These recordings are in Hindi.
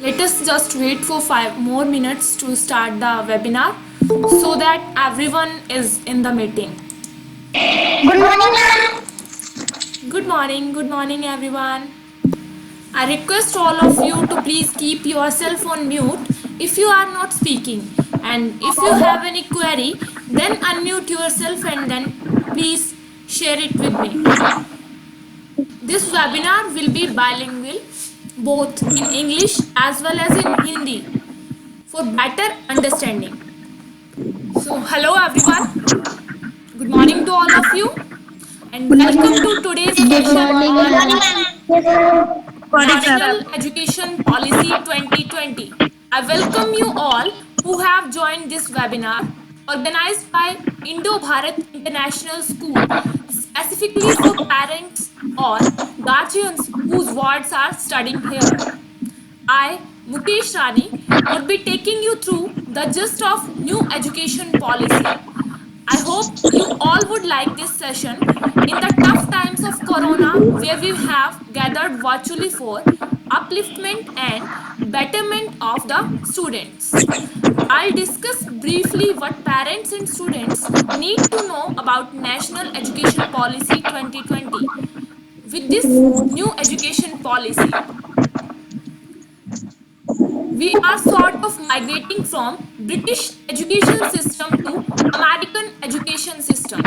Let us just wait for 5 more minutes to start the webinar so that everyone is in the meeting. Good morning, ma'am. Good morning everyone. I request all of you to please keep yourself on mute if you are not speaking, and if you have any query then unmute yourself and then please share it with me. This webinar will be bilingual, both in English as well as in Hindi, for better understanding. So, hello everyone. Good morning to all of you, and welcome to today's session on National Education Policy 2020. I welcome you all who have joined this webinar organized by Indo-Bharat International School, specifically for parents or guardians whose wards are studying here. I, Mukesh Rani, would be taking you through the gist of new education policy. I hope you all would like this session in the tough times of Corona, where we have gathered virtually for upliftment and betterment of the students. I'll discuss briefly what parents and students need to know about National Education Policy 2020. With this new education policy, we are sort of migrating from British education system to American education system.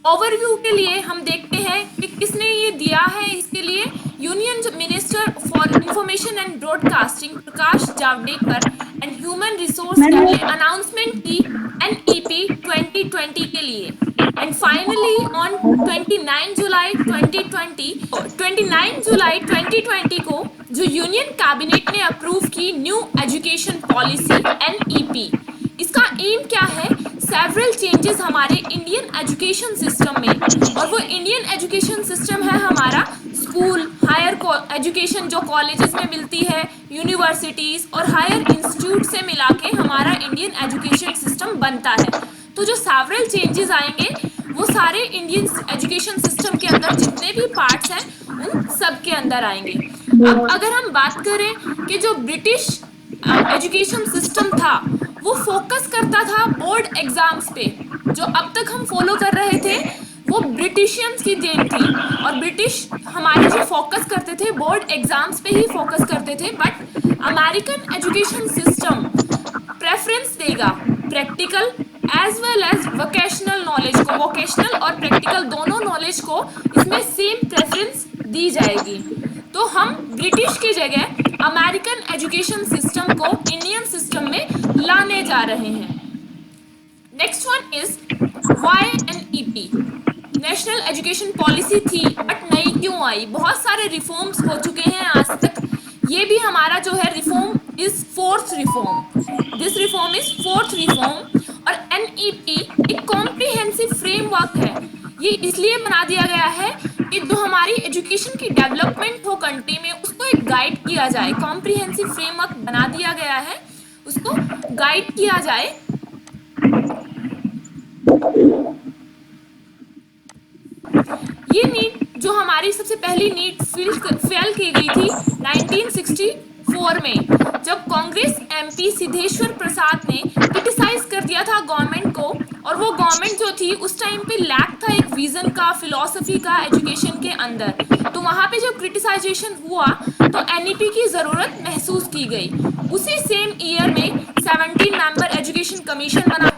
Overview के लिए हम देखते हैं कि किसने ये दिया है। इसके लिए union minister for information and broadcasting Prakash Javadekar and human resource ने अनाउंसमेंट की NEP 2020 के लिए। एंड फाइनली ऑन 29 जुलाई 2020 को जो यूनियन कैबिनेट ने अप्रूव की न्यू एजुकेशन पॉलिसी NEP, इसका एम क्या है? सेवरल चेंजेस हमारे इंडियन एजुकेशन सिस्टम में, और वो इंडियन एजुकेशन सिस्टम है हमारा स्कूल, हायर एजुकेशन जो कॉलेजेस में मिलती है, यूनिवर्सिटीज़ और हायर इंस्टीट्यूट से मिला के हमारा इंडियन एजुकेशन सिस्टम बनता है। तो जो सेवरल चेंजेस आएंगे वो सारे इंडियन एजुकेशन सिस्टम के अंदर जितने भी पार्ट्स हैं उन सब के अंदर आएंगे। अब अगर हम बात करें कि जो ब्रिटिश एजुकेशन सिस्टम था वो फोकस करता था बोर्ड एग्जाम्स पे, जो अब तक हम फॉलो कर रहे थे वो ब्रिटिशियंस की देन थी, और ब्रिटिश हमारे जो फोकस करते थे बोर्ड एग्जाम्स पे ही फोकस करते थे। But American education system preference देगा practical as well as vocational knowledge को, वोकेशनल और प्रैक्टिकल दोनों नॉलेज को इसमें सेम प्रेफरेंस दी जाएगी। तो हम ब्रिटिश की जगह अमेरिकन एजुकेशन सिस्टम को इंडियन सिस्टम में लाने जा रहे हैं। Next one is why NEP। National education policy थी बट नई क्यों आई? बहुत सारे रिफॉर्म्स हो चुके हैं आज तक। ये भी हमारा जो है reform is fourth reform. This reform is fourth reform, और NEP एक कॉम्प्रिहेंसिव फ्रेमवर्क है। ये इसलिए बना दिया गया है कि जो हमारी एजुकेशन की डेवलपमेंट हो कंट्री में उसको एक गाइड किया जाए। कॉम्प्रिहेंसिव फ्रेमवर्क बना दिया गया है, उसको गाइड किया जाए। ये नीट जो हमारी सबसे पहली नीट फेल की गई थी 1964 में, जब कांग्रेस MP सिद्धेश्वर प्रसाद ने क्रिटिसाइज कर दिया था गवर्नमेंट को, और वो गवर्नमेंट जो थी उस टाइम पे लैक था एक विजन का, फिलॉसफी का एजुकेशन के अंदर। तो वहाँ पे जब क्रिटिसाइजेशन हुआ तो NEP की ज़रूरत महसूस की गई। उसी सेम ईयर में 17 मेंबर एजुकेशन कमीशन बना,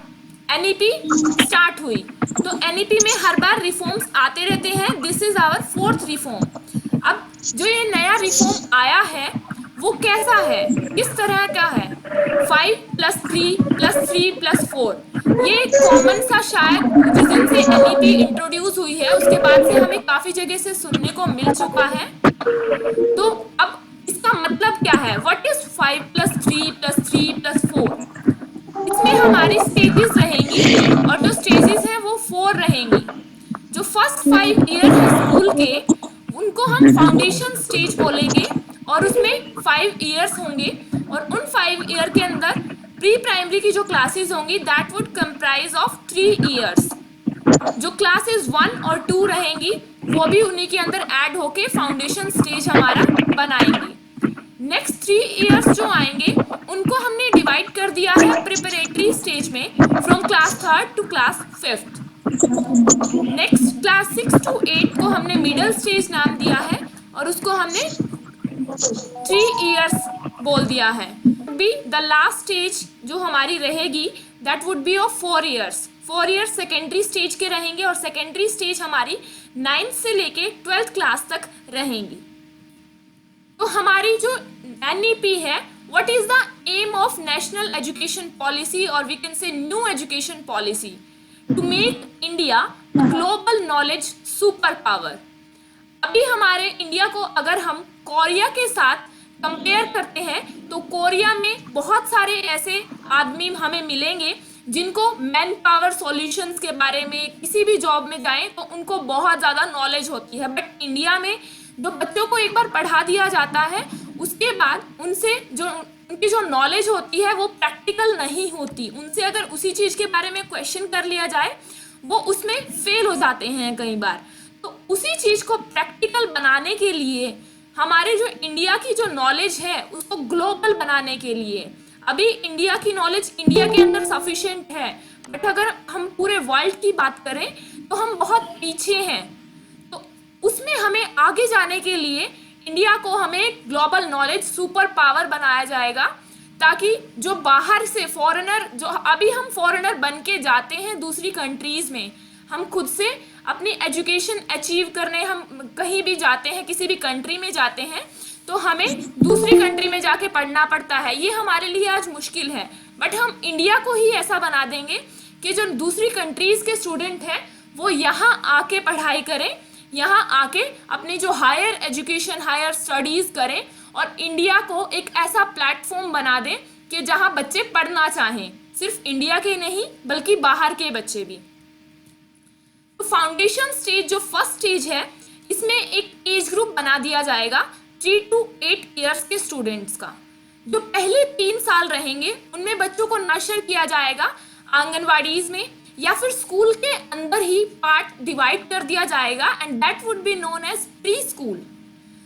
NEP स्टार्ट हुई। तो NEP में हर बार रिफॉर्म्स आते रहते हैं। This is our fourth reform. अब जो ये नया रिफॉर्म आया है वो कैसा है, किस तरह का है? 5+3+3+4, ये एक कॉमन सा शायद जिस दिन से NEP इंट्रोड्यूस हुई है उसके बाद से हमें काफ़ी जगह से सुनने को मिल चुका है। तो अब इसका मतलब क्या है? What is 5+3+3+4? इसमें हमारी स्टेजेस रहेंगी, और जो स्टेजेस हैं वो 4 रहेंगी। जो फर्स्ट 5 ईयर है स्कूल के उनको हम फाउंडेशन स्टेज बोलेंगे, और उसमें 5 ईयर्स होंगे, और उन 5 ईयर के अंदर प्री प्राइमरी की जो क्लासेस होंगी that would comprise of 3 years. जो क्लासेस 1 और 2 रहेंगी वो भी उन्हीं के अंदर ऐड होके फाउंडेशन स्टेज हमारा बनाएंगी। नेक्स्ट 3 इयर्स जो आएंगे उनको हमने डिवाइड कर दिया है प्रिपरेटरी स्टेज में from class 3rd to class 5th। Next class 6 to 8 को हमने मिडिल स्टेज नाम दिया है और उसको हमने 3 इयर्स बोल दिया है। बी द लास्ट स्टेज जो हमारी रहेगी that would be of 4 years. 4 years secondary stage के रहेंगे और सेकेंडरी स्टेज हमारी 9th से लेके 12th क्लास तक रहेंगी। तो हमारी जो NEP है, what is the aim of national education policy और we can say new education policy to make India global knowledge super power. अभी हमारे इंडिया को अगर हम कोरिया के साथ कंपेयर करते हैं तो कोरिया में बहुत सारे ऐसे आदमी हमें मिलेंगे जिनको मैन पावर सॉल्यूशंस के बारे में किसी भी जॉब में जाएं तो उनको बहुत ज़्यादा नॉलेज होती है। बट इंडिया में जो बच्चों को एक बार पढ़ा दिया जाता है उसके बाद उनसे जो उनकी जो नॉलेज होती है वो प्रैक्टिकल नहीं होती। उनसे अगर उसी चीज़ के बारे में क्वेश्चन कर लिया जाए वो उसमें फेल हो जाते हैं कई बार। तो उसी चीज़ को प्रैक्टिकल बनाने के लिए हमारे जो इंडिया की जो नॉलेज है उसको ग्लोबल बनाने के लिए अभी इंडिया की नॉलेज इंडिया के अंदर सफिशिएंट है, बट अगर हम पूरे वर्ल्ड की बात करें तो हम बहुत पीछे हैं। तो उसमें हमें आगे जाने के लिए इंडिया को हमें ग्लोबल नॉलेज सुपर पावर बनाया जाएगा ताकि जो बाहर से फॉरेनर जो अभी हम फॉरेनर बन के जाते हैं दूसरी कंट्रीज़ में, हम खुद से अपनी एजुकेशन अचीव करने हम कहीं भी जाते हैं, किसी भी कंट्री में जाते हैं तो हमें दूसरी कंट्री में जाके पढ़ना पड़ता है। ये हमारे लिए आज मुश्किल है, बट हम इंडिया को ही ऐसा बना देंगे कि जो दूसरी कंट्रीज़ के स्टूडेंट हैं वो यहाँ आके पढ़ाई करें, यहाँ आके अपनी जो हायर एजुकेशन हायर स्टडीज़ करें और इंडिया को एक ऐसा प्लेटफॉर्म बना दें कि जहाँ बच्चे पढ़ना चाहें, सिर्फ इंडिया के नहीं बल्कि बाहर के बच्चे भी। तो फाउंडेशन स्टेज जो फर्स्ट स्टेज है इसमें एक एज ग्रुप बना दिया जाएगा 3 to 8 इयर्स के स्टूडेंट्स का। जो पहले 3 साल रहेंगे उनमें बच्चों को नर्चर किया जाएगा आंगनवाड़ीज में या फिर स्कूल के अंदर ही पार्ट डिवाइड कर दिया जाएगा and that would be known as pre school.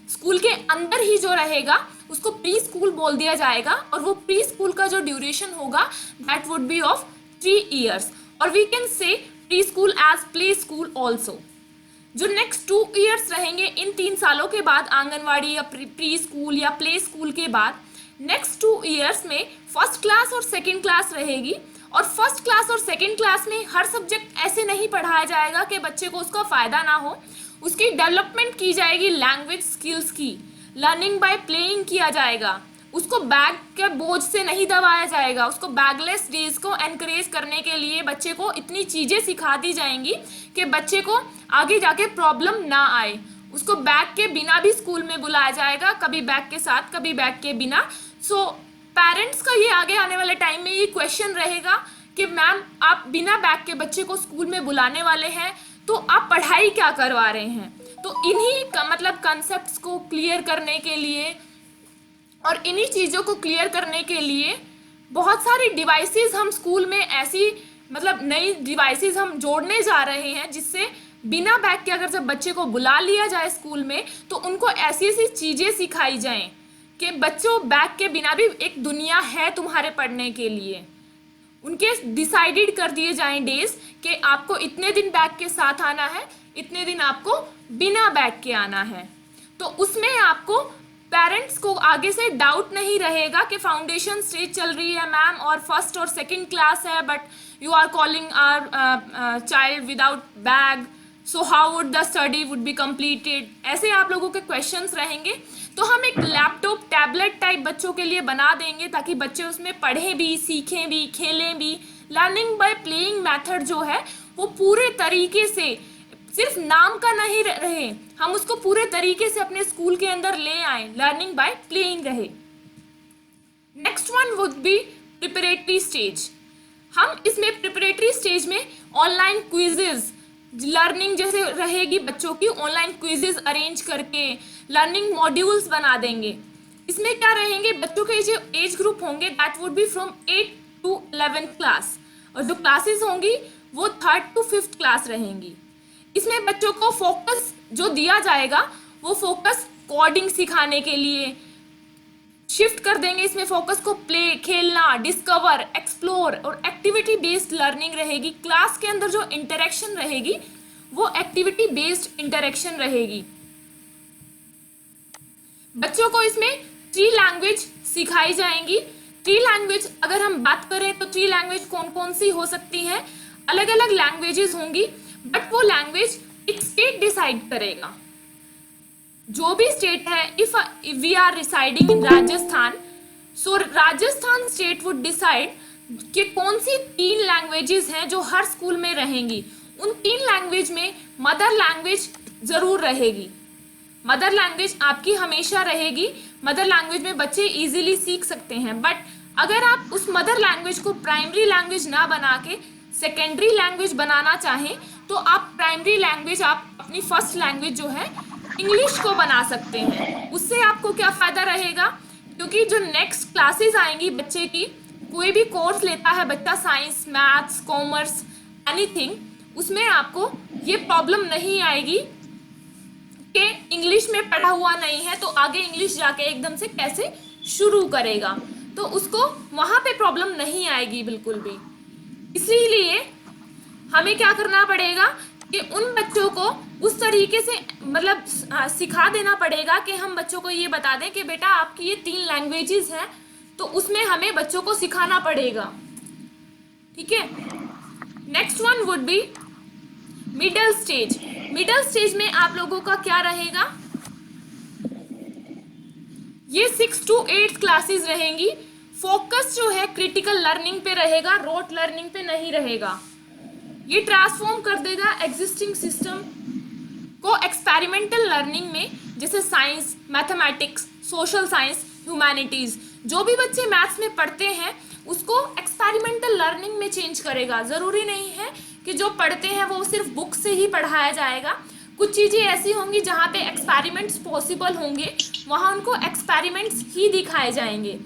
School के अंदर ही जो रहेगा उसको प्री स्कूल बोल दिया जाएगा और वो प्री स्कूल का जो ड्यूरेशन होगा that would be of 3 years और we can say pre school as play school also. जो नेक्स्ट 2 इयर्स रहेंगे इन 3 सालों के बाद आंगनवाड़ी या प्री स्कूल या प्ले स्कूल के बाद नेक्स्ट 2 इयर्स में फर्स्ट क्लास और सेकंड क्लास रहेगी और फर्स्ट क्लास और सेकंड क्लास में हर सब्जेक्ट ऐसे नहीं पढ़ाया जाएगा कि बच्चे को उसका फ़ायदा ना हो। उसकी डेवलपमेंट की जाएगी लैंग्वेज स्किल्स की, लर्निंग बाय प्लेइंग किया जाएगा, उसको बैग के बोझ से नहीं दबाया जाएगा, उसको बैगलेस डेज को एनकरेज करने के लिए बच्चे को इतनी चीज़ें सिखा दी जाएंगी कि बच्चे को आगे जाके प्रॉब्लम ना आए। उसको बैग के बिना भी स्कूल में बुलाया जाएगा, कभी बैग के साथ कभी बैग के बिना। सो पेरेंट्स का ये आगे आने वाले टाइम में ये क्वेश्चन रहेगा कि मैम आप बिना बैग के बच्चे को स्कूल में बुलाने वाले हैं तो आप पढ़ाई क्या करवा रहे हैं। तो इन्हीं मतलब कंसेप्ट्स को क्लियर करने के लिए और इन्हीं चीज़ों को क्लियर करने के लिए बहुत सारी डिवाइसेस हम स्कूल में ऐसी मतलब नई डिवाइसेस हम जोड़ने जा रहे हैं जिससे बिना बैग के अगर जब बच्चे को बुला लिया जाए स्कूल में तो उनको ऐसी ऐसी चीज़ें सिखाई जाएं कि बच्चों बैग के बिना भी एक दुनिया है तुम्हारे पढ़ने के लिए। उनके डिसाइडेड कर दिए जाएं डेज कि आपको इतने दिन बैग के साथ आना है, इतने दिन आपको बिना बैग के आना है। तो उसमें आपको पेरेंट्स को आगे से डाउट नहीं रहेगा कि फाउंडेशन स्टेज चल रही है मैम और फर्स्ट और सेकंड क्लास है but you are calling our child without bag, so how would the study would be completed. ऐसे आप लोगों के क्वेश्चंस रहेंगे। तो हम एक लैपटॉप टैबलेट टाइप बच्चों के लिए बना देंगे ताकि बच्चे उसमें पढ़ें भी, सीखें भी, खेलें भी। लर्निंग बाय प्लेइंग मेथड जो है वो पूरे तरीके से सिर्फ नाम का नहीं रहे, हम उसको पूरे तरीके से अपने स्कूल के अंदर ले आए, लर्निंग बाय प्लेइंग रहे। Next one would be preparatory stage. हम इसमें प्रिपरेटरी स्टेज में ऑनलाइन क्विजेज लर्निंग जैसे रहेगी बच्चों की, ऑनलाइन क्विजेज अरेंज करके लर्निंग मॉड्यूल्स बना देंगे। इसमें क्या रहेंगे बच्चों के जो एज ग्रुप होंगे that would B from 8 to 11th class और जो क्लासेस होंगी वो 3rd to 5th क्लास रहेंगी। इसमें बच्चों को फोकस जो दिया जाएगा वो फोकस कोडिंग सिखाने के लिए, शिफ्ट कर देंगे इसमें फोकस को, प्ले, खेलना, डिस्कवर, एक्सप्लोर और एक्टिविटी बेस्ड लर्निंग रहेगी। क्लास के अंदर जो इंटरेक्शन रहेगी वो एक्टिविटी बेस्ड इंटरेक्शन रहेगी। बच्चों को इसमें 3 लैंग्वेज सिखाई जाएंगी। 3 लैंग्वेज अगर हम बात करें तो 3 लैंग्वेज कौन कौन सी हो सकती हैं, अलग अलग लैंग्वेजेस होंगी, बट वो लैंग्वेज एक स्टेट डिसाइड करेगा। जो भी स्टेट है, if we are residing in Rajasthan, so Rajasthan state would decide कि कौन सी 3 लैंग्वेजेस हैं जो हर स्कूल में रहेंगी। उन 3 लैंग्वेज में मदर लैंग्वेज जरूर रहेगी। मदर लैंग्वेज आपकी हमेशा रहेगी। मदर लैंग्वेज में बच्चे इजीली सीख सकते हैं, बट अगर आप उस मदर लैंग्वेज को प्राइमरी लैंग्वेज ना बना के सेकेंडरी लैंग्वेज बनाना चाहें तो आप प्राइमरी लैंग्वेज, आप अपनी फर्स्ट लैंग्वेज जो है इंग्लिश को बना सकते हैं। उससे आपको क्या फ़ायदा रहेगा, क्योंकि जो नेक्स्ट क्लासेस आएंगी बच्चे की, कोई भी कोर्स लेता है बच्चा, साइंस, मैथ्स, कॉमर्स, एनीथिंग, उसमें आपको ये प्रॉब्लम नहीं आएगी कि इंग्लिश में पढ़ा हुआ नहीं है तो आगे इंग्लिश जाके एकदम से कैसे शुरू करेगा, तो उसको वहाँ पे प्रॉब्लम नहीं आएगी बिल्कुल भी। इसीलिए हमें क्या करना पड़ेगा कि उन बच्चों को उस तरीके से मतलब सिखा देना पड़ेगा कि हम बच्चों को ये बता दें कि बेटा आपकी ये 3 लैंग्वेजेस हैं, तो उसमें हमें बच्चों को सिखाना पड़ेगा। ठीक है, next one would be middle stage. Middle stage में आप लोगों का क्या रहेगा, ये 6 to 8 क्लासेस रहेंगी। फोकस जो है क्रिटिकल लर्निंग पे रहेगा, रोट लर्निंग पे नहीं रहेगा। ये ट्रांसफॉर्म कर देगा एग्जिस्टिंग सिस्टम को एक्सपेरिमेंटल लर्निंग में, जैसे science, mathematics, social science, humanities. जो भी बच्चे मैथ्स में पढ़ते हैं उसको एक्सपेरिमेंटल लर्निंग में चेंज करेगा। ज़रूरी नहीं है कि जो पढ़ते हैं वो सिर्फ बुक से ही पढ़ाया जाएगा। कुछ चीज़ें ऐसी होंगी जहाँ पे एक्सपेरिमेंट्स पॉसिबल होंगे, वहाँ उनको एक्सपेरिमेंट्स ही दिखाए जाएंगे।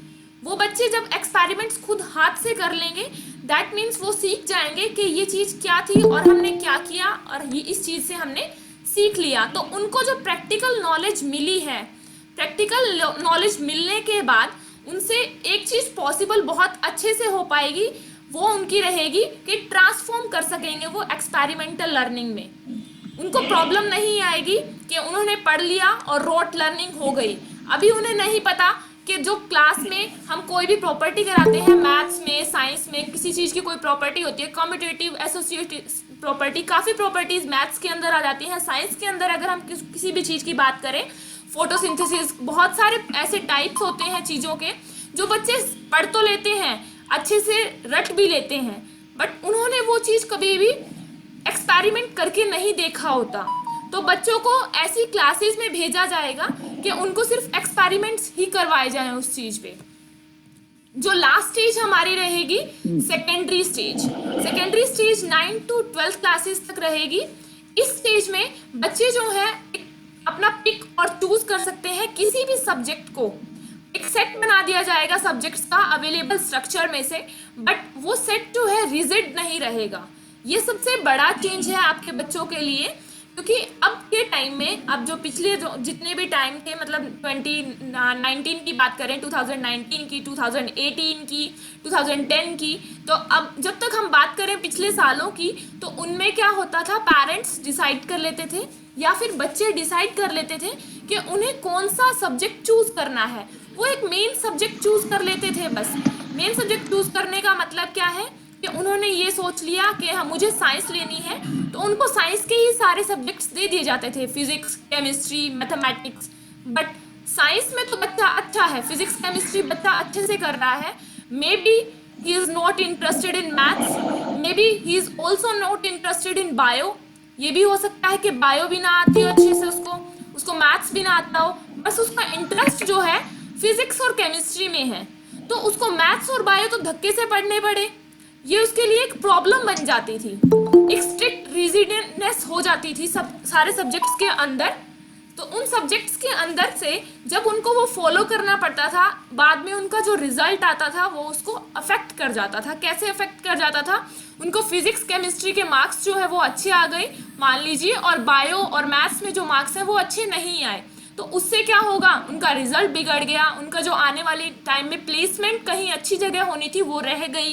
वो बच्चे जब एक्सपेरिमेंट्स खुद हाथ से कर लेंगे, दैट मीन्स वो सीख जाएंगे कि ये चीज़ क्या थी और हमने क्या किया और ये इस चीज़ से हमने सीख लिया। तो उनको जो प्रैक्टिकल नॉलेज मिली है, प्रैक्टिकल नॉलेज मिलने के बाद उनसे एक चीज़ पॉसिबल बहुत अच्छे से हो पाएगी, वो उनकी रहेगी कि ट्रांसफॉर्म कर सकेंगे वो एक्सपेरिमेंटल लर्निंग में। उनको प्रॉब्लम नहीं आएगी कि उन्होंने पढ़ लिया और रोट लर्निंग हो गई। अभी उन्हें नहीं पता कि जो क्लास में हम कोई भी प्रॉपर्टी कराते हैं, मैथ्स में, साइंस में किसी चीज़ की कोई प्रॉपर्टी होती है, कम्यूटेटिव, एसोसिएटिव प्रॉपर्टी, काफ़ी प्रॉपर्टीज़ मैथ्स के अंदर आ जाती हैं। साइंस के अंदर अगर हम किसी भी चीज़ की बात करें, फोटोसिंथेसिस, बहुत सारे ऐसे टाइप्स होते हैं चीज़ों के जो बच्चे पढ़ तो लेते हैं, अच्छे से रट भी लेते हैं, बट उन्होंने वो चीज़ कभी भी एक्सपेरिमेंट करके नहीं देखा होता। तो बच्चों को ऐसी क्लासेस में भेजा जाएगा कि उनको सिर्फ एक्सपेरिमेंट्स ही करवाए जाएं उस चीज़ पे। जो लास्ट स्टेज हमारी रहेगी secondary stage. Secondary stage 9 to 12 classes तक रहेगी। इस स्टेज में बच्चे जो है अपना पिक और चूज कर सकते हैं किसी भी सब्जेक्ट को। एक सेट बना दिया जाएगा सब्जेक्ट्स का अवेलेबल स्ट्रक्चर में से, बट वो सेट जो है रिजिड नहीं रहेगा। ये सबसे बड़ा चेंज है आपके बच्चों के लिए, क्योंकि अब के टाइम में, अब जो पिछले जो जितने भी टाइम थे, मतलब 2019 की बात करें, 2019 की, 2018 की, 2010 की, तो अब जब तक हम बात करें पिछले सालों की, तो उनमें क्या होता था, पेरेंट्स डिसाइड कर लेते थे या फिर बच्चे डिसाइड कर लेते थे कि उन्हें कौन सा सब्जेक्ट चूज करना है। वो एक मेन सब्जेक्ट चूज कर लेते थे बस। मेन सब्जेक्ट चूज करने का मतलब क्या है कि उन्होंने ये सोच लिया कि हम मुझे साइंस लेनी है, तो उनको साइंस के ही सारे सब्जेक्ट्स दे दिए जाते थे, physics, chemistry, mathematics. But science में तो बच्चा अच्छा है, फिजिक्स, केमिस्ट्री बच्चा अच्छे से कर रहा है, may be he is not interested in maths, may be he is also not interested in bio. ये भी हो सकता है कि बायो भी ना आती हो अच्छे से उसको मैथ्स भी ना आता हो, बस उसका इंटरेस्ट जो है फिजिक्स और केमिस्ट्री में है, तो उसको मैथ्स और बायो तो धक्के से पढ़ने पड़े। ये उसके लिए एक प्रॉब्लम बन जाती थी, एक स्ट्रिक्ट रिजिडनेस हो जाती थी सारे सब्जेक्ट्स के अंदर। तो उन सब्जेक्ट्स के अंदर से जब उनको वो फॉलो करना पड़ता था, बाद में उनका जो रिजल्ट आता था वो उसको अफेक्ट कर जाता था। कैसे अफेक्ट कर जाता था, उनको फिजिक्स केमिस्ट्री के मार्क्स जो है वो अच्छे आ गए मान लीजिए, और बायो और मैथ्स में जो मार्क्स हैं वो अच्छे नहीं आए, तो उससे क्या होगा, उनका रिजल्ट बिगड़ गया, उनका जो आने वाले टाइम में प्लेसमेंट कहीं अच्छी जगह होनी थी वो रह गई,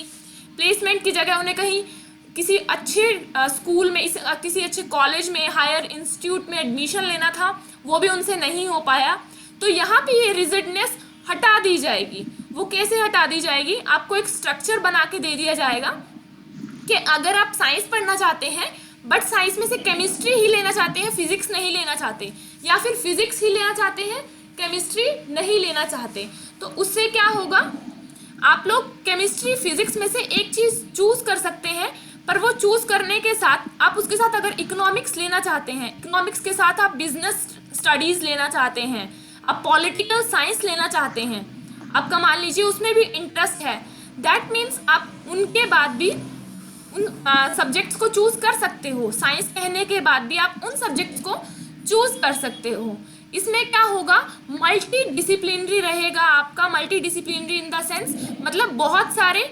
प्लेसमेंट की जगह उन्हें कहीं किसी अच्छे स्कूल में, किसी अच्छे कॉलेज में, हायर इंस्टीट्यूट में एडमिशन लेना था, वो भी उनसे नहीं हो पाया। तो यहाँ पे ये रिजिडनेस हटा दी जाएगी। वो कैसे हटा दी जाएगी, आपको एक स्ट्रक्चर बना के दे दिया जाएगा कि अगर आप साइंस पढ़ना चाहते हैं बट साइंस में से केमिस्ट्री ही लेना चाहते हैं, फिजिक्स नहीं लेना चाहते, या फिर फिजिक्स ही लेना चाहते हैं, केमिस्ट्री नहीं लेना चाहते, तो उससे क्या होगा, आप लोग केमिस्ट्री फिजिक्स में से एक चीज़ चूज कर सकते हैं, पर वो चूज करने के साथ आप उसके साथ अगर इकोनॉमिक्स लेना चाहते हैं, इकोनॉमिक्स के साथ आप बिजनेस स्टडीज लेना चाहते हैं, आप पॉलिटिकल साइंस लेना चाहते हैं, आपका मान लीजिए उसमें भी इंटरेस्ट है, दैट मीन्स आप उनके बाद भी उन सब्जेक्ट्स को चूज कर सकते हो। साइंस कहने के बाद भी आप उन सब्जेक्ट्स को चूज कर सकते हो। इसमें क्या होगा, मल्टी डिसिप्लिनरी रहेगा आपका, multi disciplinary in the sense मतलब बहुत सारे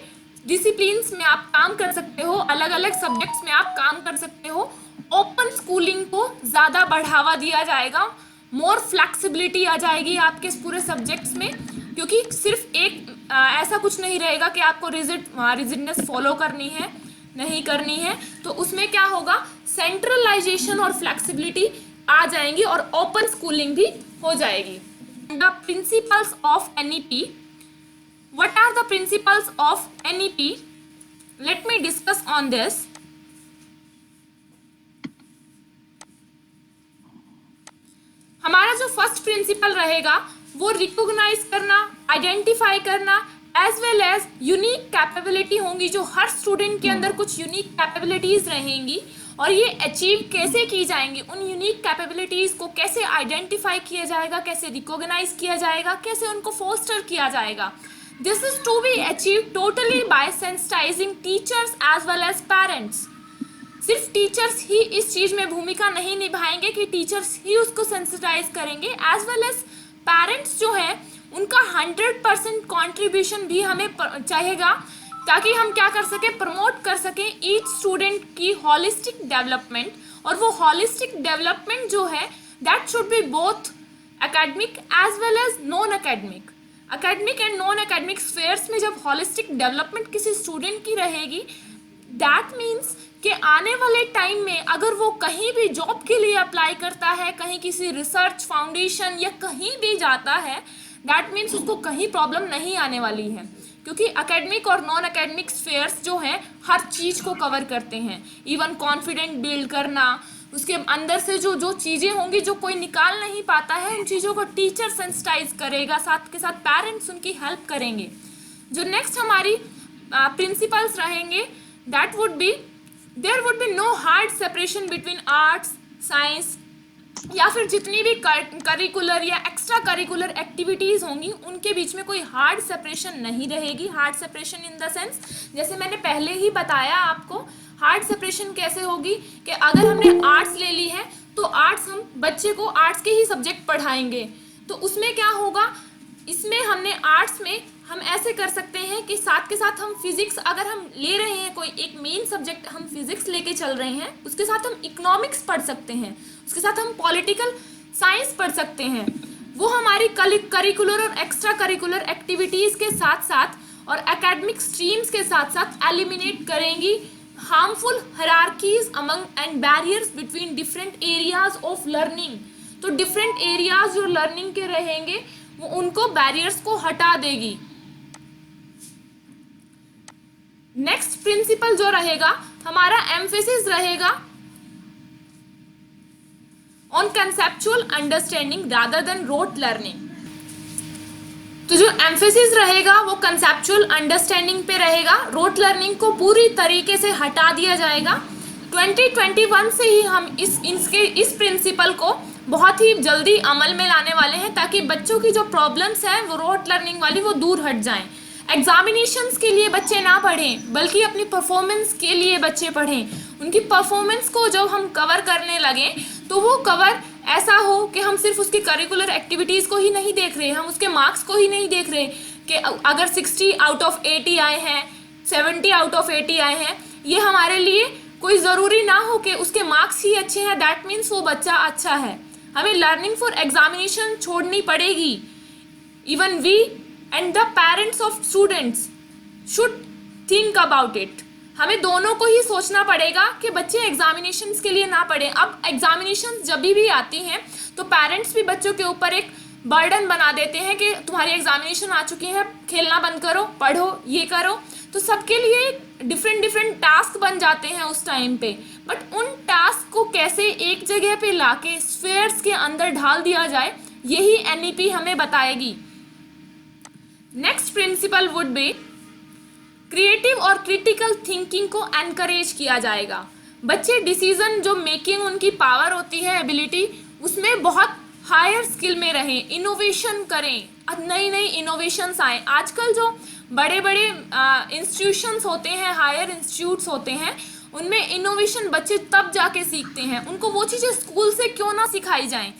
डिसिप्लिन्स में आप काम कर सकते हो, अलग अलग सब्जेक्ट्स में आप काम कर सकते हो। ओपन स्कूलिंग को ज़्यादा बढ़ावा दिया जाएगा, मोर फ्लेक्सिबिलिटी आ जाएगी आपके पूरे सब्जेक्ट्स में, क्योंकि सिर्फ एक ऐसा कुछ नहीं रहेगा कि आपको रिजिडनेस फॉलो करनी है, नहीं करनी है, तो उसमें क्या होगा, सेंट्रलाइजेशन और फ्लेक्सिबिलिटी आ जाएंगी और ओपन स्कूलिंग भी हो जाएगी। The principles of NEP, what are the principles of NEP? Let me discuss on this. हमारा जो फर्स्ट प्रिंसिपल रहेगा वो रिकॉग्नाइज करना, आइडेंटिफाई करना, as well as unique capability होंगी, जो हर स्टूडेंट के अंदर कुछ यूनिक कैपेबिलिटीज रहेंगी और ये अचीव कैसे की जाएंगी, उन यूनिक कैपेबिलिटीज को कैसे आइडेंटिफाई किया जाएगा, कैसे रिकॉग्नाइज किया जाएगा, कैसे उनको फोस्टर किया जाएगा। This is to be achieve totally by sensitising teachers as well as parents. सिर्फ टीचर्स ही इस चीज़ में भूमिका नहीं निभाएंगे कि टीचर्स ही उसको सेंसिटाइज करेंगे, एज वेल एज पेरेंट्स जो है उनका 100% कॉन्ट्रीब्यूशन भी हमें चाहेगा, ताकि हम क्या कर सके, प्रमोट कर सकें ईच स्टूडेंट की हॉलिस्टिक डेवलपमेंट। और वो हॉलिस्टिक डेवलपमेंट जो है that should be both academic as well as non academic. Academic and non academic spheres में जब हॉलिस्टिक डेवलपमेंट किसी स्टूडेंट की रहेगी, दैट मीन्स कि आने वाले टाइम में अगर वो कहीं भी जॉब के लिए अप्लाई करता है, कहीं किसी रिसर्च फाउंडेशन या कहीं भी जाता है, दैट मीन्स उसको कहीं प्रॉब्लम नहीं आने वाली है, क्योंकि एकेडमिक और नॉन एकेडमिक स्फेयर्स जो हैं हर चीज़ को कवर करते हैं। इवन कॉन्फिडेंट बिल्ड करना, उसके अंदर से जो चीज़ें होंगी जो कोई निकाल नहीं पाता है, उन चीज़ों को टीचर सेंसिटाइज करेगा, साथ के साथ पेरेंट्स उनकी हेल्प करेंगे। जो नेक्स्ट हमारी प्रिंसिपल्स रहेंगे, that would be there would be no hard separation between arts, science या फिर जितनी भी करिकुलर या एक्स्ट्रा करिकुलर एक्टिविटीज़ होंगी उनके बीच में कोई हार्ड सेपरेशन नहीं रहेगी। Hard separation in the sense, जैसे मैंने पहले ही बताया आपको, हार्ड सेपरेशन कैसे होगी कि अगर हमने आर्ट्स ले ली है तो आर्ट्स, हम बच्चे को आर्ट्स के ही सब्जेक्ट पढ़ाएंगे, तो उसमें क्या होगा, इसमें हमने आर्ट्स में हम ऐसे कर सकते हैं कि साथ के साथ हम फिजिक्स, अगर हम ले रहे हैं कोई एक मेन सब्जेक्ट हम फिजिक्स लेके चल रहे हैं, उसके साथ हम इकोनॉमिक्स पढ़ सकते हैं, उसके साथ हम पॉलिटिकल साइंस पढ़ सकते हैं। वो हमारी करिकुलर और एक्स्ट्रा करिकुलर एक्टिविटीज़ के साथ साथ और एकेडमिक स्ट्रीम्स के साथ साथ एलिमिनेट करेंगी harmful hierarchies among and barriers between different areas of learning. तो डिफरेंट एरियाज जो लर्निंग के रहेंगे वो उनको बैरियर्स को हटा देगी। नेक्स्ट प्रिंसिपल जो रहेगा हमारा एम्फेसिस रहेगा on conceptual understanding rather than rote learning. तो जो एम्फेसिस रहेगा वो कंसेप्चुअल अंडरस्टैंडिंग पे रहेगा, रोट लर्निंग को पूरी तरीके से हटा दिया जाएगा। 2021 से ही हम इस प्रिंसिपल को बहुत ही जल्दी अमल में लाने वाले हैं, ताकि बच्चों की जो प्रॉब्लम्स हैं वो रोट लर्निंग वाली वो दूर हट जाएं। एग्जामिनेशंस के लिए बच्चे ना पढ़ें, बल्कि अपनी परफॉर्मेंस के लिए बच्चे पढ़ें। उनकी परफॉर्मेंस को जब हम कवर करने लगें तो वो कवर ऐसा हो कि हम सिर्फ उसकी करिकुलर एक्टिविटीज़ को ही नहीं देख रहे, हम उसके मार्क्स को ही नहीं देख रहे कि अगर 60 आउट ऑफ 80 आए हैं, 70 आउट ऑफ 80 आए हैं, ये हमारे लिए कोई ज़रूरी ना हो कि उसके मार्क्स ही अच्छे हैं दैट मीन्स वो बच्चा अच्छा है। हमें लर्निंग फॉर एग्जामिनेशन छोड़नी पड़ेगी। Even we and the parents of students should think about it. हमें दोनों को ही सोचना पड़ेगा कि बच्चे एग्जामिनेशंस के लिए ना पढ़ें। अब एग्जामिनेशंस जब भी आती हैं तो पेरेंट्स भी बच्चों के ऊपर एक बर्डन बना देते हैं कि तुम्हारी एग्जामिनेशन आ चुकी है, खेलना बंद करो, पढ़ो, ये करो। तो सबके लिए डिफरेंट टास्क बन जाते हैं उस टाइम पे। बट उन टास्क को कैसे एक जगह पे लाके स्फीयर्स के अंदर ढाल दिया जाए, यही एनईपी हमें बताएगी। Next principle would be creative और क्रिटिकल थिंकिंग को एनकरेज किया जाएगा। बच्चे डिसीजन जो मेकिंग उनकी पावर होती है, एबिलिटी, उसमें बहुत हायर स्किल में रहें, इनोवेशन करें, नई नई इनोवेशंस आए। आजकल जो बड़े बड़े इंस्टीट्यूशंस होते हैं, हायर इंस्टीट्यूट्स होते हैं, उनमें इनोवेशन बच्चे तब जाके सीखते हैं। उनको वो चीज़ें स्कूल से क्यों ना सिखाई जाएं,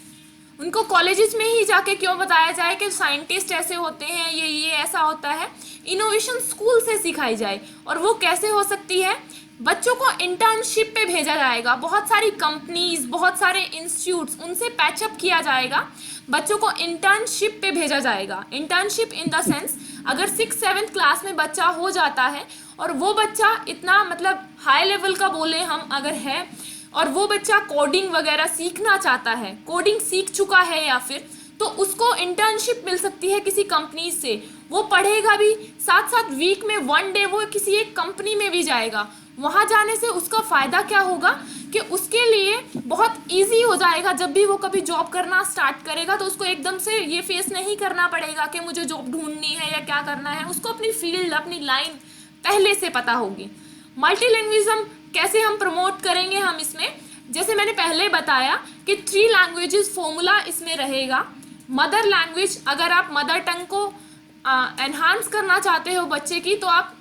उनको कॉलेजेस में ही जाके क्यों बताया जाए कि साइंटिस्ट ऐसे होते हैं, ये ऐसा होता है। इनोवेशन स्कूल से सिखाई जाए। और वो कैसे हो सकती है? बच्चों को इंटर्नशिप पे भेजा जाएगा। बहुत सारी कंपनीज, बहुत सारे इंस्टीट्यूट्स, उनसे पैचअप किया जाएगा। बच्चों को इंटर्नशिप पे भेजा जाएगा। इंटर्नशिप इन द सेंस, अगर 6-7 क्लास में बच्चा हो जाता है और वो बच्चा इतना मतलब हाई लेवल का बोले हम अगर है, और वो बच्चा कोडिंग वगैरह सीखना चाहता है, कोडिंग सीख चुका है या फिर, तो उसको इंटर्नशिप मिल सकती है किसी कंपनी से। वो पढ़ेगा भी, साथ साथ वीक में 1 डे वो किसी एक कंपनी में भी जाएगा। वहाँ जाने से उसका फ़ायदा क्या होगा कि उसके लिए बहुत इजी हो जाएगा। जब भी वो कभी जॉब करना स्टार्ट करेगा तो उसको एकदम से ये फेस नहीं करना पड़ेगा कि मुझे जॉब ढूंढनी है या क्या करना है। उसको अपनी फील्ड, अपनी लाइन पहले से पता होगी। मल्टीलिंग्विज्म कैसे हम प्रमोट करेंगे? हम इसमें, जैसे मैंने पहले बताया कि 3 लैंग्वेजेस फॉर्मूला इसमें रहेगा। मदर लैंग्वेज, अगर आप मदर टंग को एनहांस करना चाहते हो बच्चे की, तो आप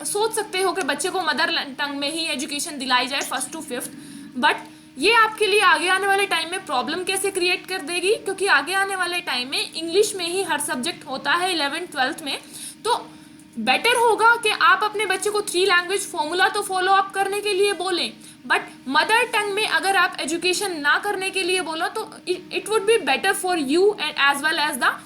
सोच सकते हो कि बच्चे को मदर टंग में ही एजुकेशन दिलाई जाए 1st to 5th। बट ये आपके लिए आगे आने वाले टाइम में प्रॉब्लम कैसे क्रिएट कर देगी? क्योंकि आगे आने वाले टाइम में इंग्लिश में ही हर सब्जेक्ट होता है 11th-12th में। तो बेटर होगा कि आप अपने बच्चे को 3 लैंग्वेज फॉर्मूला तो फॉलो अप करने के लिए बोलें, बट मदर टंग में अगर आप एजुकेशन ना करने के लिए बोलो तो it would be better for you and as well as the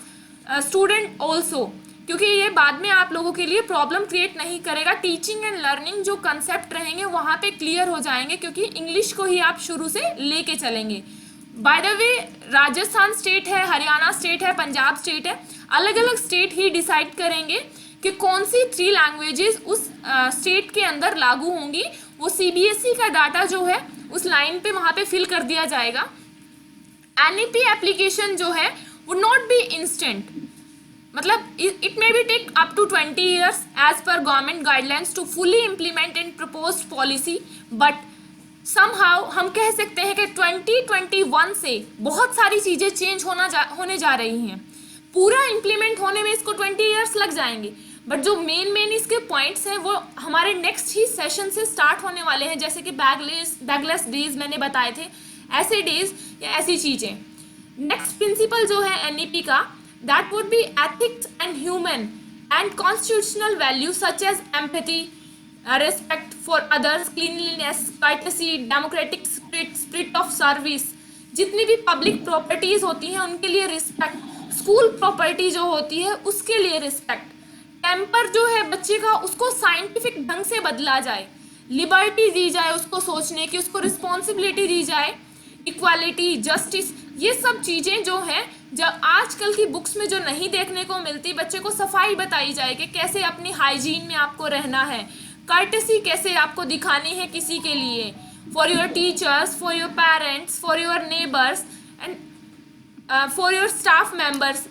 student also, क्योंकि ये बाद में आप लोगों के लिए प्रॉब्लम क्रिएट नहीं करेगा। टीचिंग एंड लर्निंग जो कंसेप्ट रहेंगे वहाँ पे क्लियर हो जाएंगे, क्योंकि इंग्लिश को ही आप शुरू से लेके चलेंगे। By the way, Rajasthan state है, हरियाणा स्टेट है, पंजाब स्टेट है, अलग अलग स्टेट ही डिसाइड करेंगे कि कौन सी 3 लैंग्वेजेस उस स्टेट के अंदर लागू होंगी। वो CBSE का डाटा जो है उस लाइन पे वहाँ पे फिल कर दिया जाएगा। NEP एप्लीकेशन जो है would not be instant, मतलब it may be take up to 20 years as per government guidelines to fully implement and proposed policy, but somehow हम कह सकते हैं कि 2021 से बहुत सारी चीज़ें चेंज होने जा रही हैं। पूरा इम्प्लीमेंट होने में इसको 20 ईयर्स लग जाएंगे, बट जो मेन इसके पॉइंट्स हैं वो हमारे नेक्स्ट ही सेशन से स्टार्ट होने वाले हैं। जैसे कि बैगलेस डेज मैंने बताए थे, ऐसे डेज या ऐसी चीज़ें। नेक्स्ट प्रिंसिपल जो है NEP का, that would be ethics and human and constitutional value such as empathy, respect for others, cleanliness, courtesy, democratic spirit of service. जितनी भी पब्लिक प्रॉपर्टीज होती हैं उनके लिए रिस्पेक्ट, स्कूल प्रॉपर्टी जो होती है उसके लिए रिस्पेक्ट, टेम्पर जो है बच्चे का उसको साइंटिफिक ढंग से बदला जाए, लिबर्टी दी जाए उसको सोचने की, उसको रिस्पॉन्सिबिलिटी दी जाए, इक्वालिटी, जस्टिस, ये सब चीज़ें जो हैं जब आजकल की बुक्स में जो नहीं देखने को मिलती। बच्चे को सफाई बताई जाए कि कैसे अपनी हाइजीन में आपको रहना है, कर्टेसी कैसे आपको दिखानी है किसी के लिए, for your teachers, for your parents, for your neighbours and for your staff members.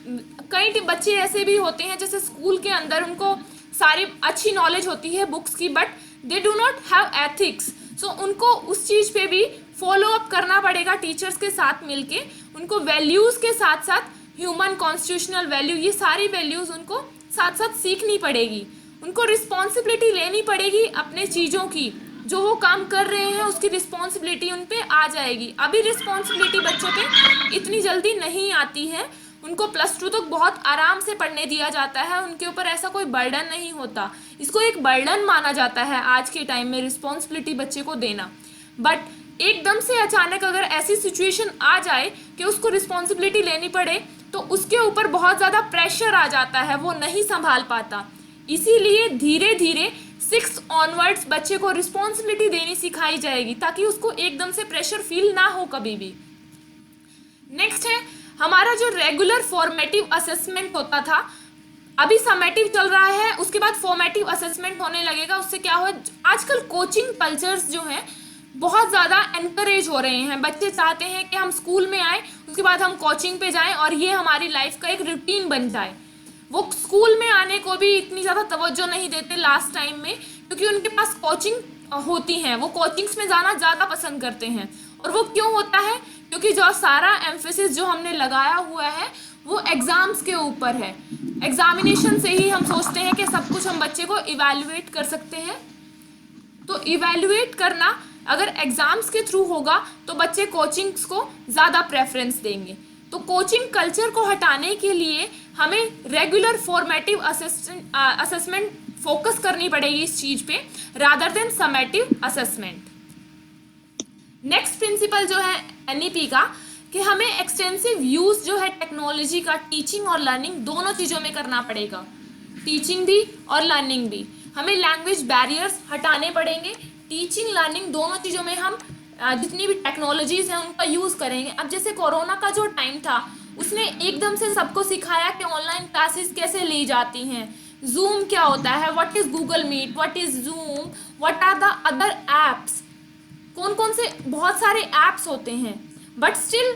कई बच्चे ऐसे भी होते हैं जैसे स्कूल के अंदर उनको सारी अच्छी नॉलेज होती है बुक्स की, but they do not have ethics. So उनको उस चीज़ पे भी फॉलो अप करना पड़ेगा टीचर्स के साथ मिलके। उनको वैल्यूज़ के साथ साथ ह्यूमन, कॉन्स्टिट्यूशनल वैल्यू, ये सारी वैल्यूज़ उनको साथ साथ सीखनी पड़ेगी। उनको रिस्पॉन्सिबिलिटी लेनी पड़ेगी अपने चीज़ों की, जो वो काम कर रहे हैं उसकी रिस्पॉन्सिबिलिटी उन पे आ जाएगी। अभी रिस्पॉन्सिबिलिटी बच्चों पे इतनी जल्दी नहीं आती है, उनको +2 तक बहुत आराम से पढ़ने दिया जाता है, उनके ऊपर ऐसा कोई बर्डन नहीं होता। इसको एक बर्डन माना जाता है आज के टाइम में रिस्पॉन्सिबिलिटी बच्चे को देना। बट एकदम से अचानक अगर ऐसी सिचुएशन आ जाए कि उसको रिस्पॉन्सिबिलिटी लेनी पड़े तो उसके ऊपर बहुत ज़्यादा प्रेशर आ जाता है, वो नहीं संभाल पाता। इसीलिए धीरे धीरे 6 ऑनवर्ड्स बच्चे को रिस्पॉन्सिबिलिटी देनी सिखाई जाएगी ताकि उसको एकदम से प्रेशर फील ना हो कभी भी। नेक्स्ट है हमारा जो रेगुलर फॉर्मेटिव असेसमेंट होता था, अभी समेटिव चल रहा है, उसके बाद फॉर्मेटिव असेसमेंट होने लगेगा। उससे क्या हो, आजकल कोचिंग कल्चर्स जो हैं बहुत ज़्यादा एनकरेज हो रहे हैं। बच्चे चाहते हैं कि हम स्कूल में आए, उसके बाद हम कोचिंग पे जाएं और ये हमारी लाइफ का एक रूटीन बन जाए। वो स्कूल में आने को भी इतनी ज़्यादा तवज्जो नहीं देते लास्ट टाइम में, क्योंकि उनके पास कोचिंग होती हैं, वो कोचिंग्स में जाना ज़्यादा पसंद करते हैं। और वो क्यों होता है, क्योंकि जो सारा एम्फेसिस जो हमने लगाया हुआ है वो एग्ज़ाम्स के ऊपर है। एग्जामिनेशन से ही हम सोचते हैं कि सब कुछ हम बच्चे को इवैल्यूएट कर सकते हैं। तो इवैल्यूएट करना अगर एग्ज़ाम्स के थ्रू होगा तो बच्चे कोचिंग्स को ज़्यादा प्रेफरेंस देंगे। तो कोचिंग कल्चर को हटाने के लिए हमें रेगुलर फॉर्मेटिव असेसमेंट फोकस करनी पड़ेगी इस चीज़ पे, rather than summative assessment. Next principle जो है एनईपी का, कि हमें एक्सटेंसिव यूज़ जो है टेक्नोलॉजी का टीचिंग और लर्निंग दोनों चीज़ों में करना पड़ेगा, टीचिंग भी और लर्निंग भी। हमें लैंग्वेज बैरियर्स हटाने पड़ेंगे, टीचिंग लर्निंग दोनों चीज़ों में हम जितनी भी टेक्नोलॉजीज़ हैं उनका यूज़ करेंगे। अब जैसे कोरोना का जो टाइम था उसने एकदम से सबको सिखाया कि ऑनलाइन क्लासेस कैसे ली जाती हैं, जूम क्या होता है, what is Google Meet, what is Zoom, what are the other apps, कौन कौन से बहुत सारे ऐप्स होते हैं। बट स्टिल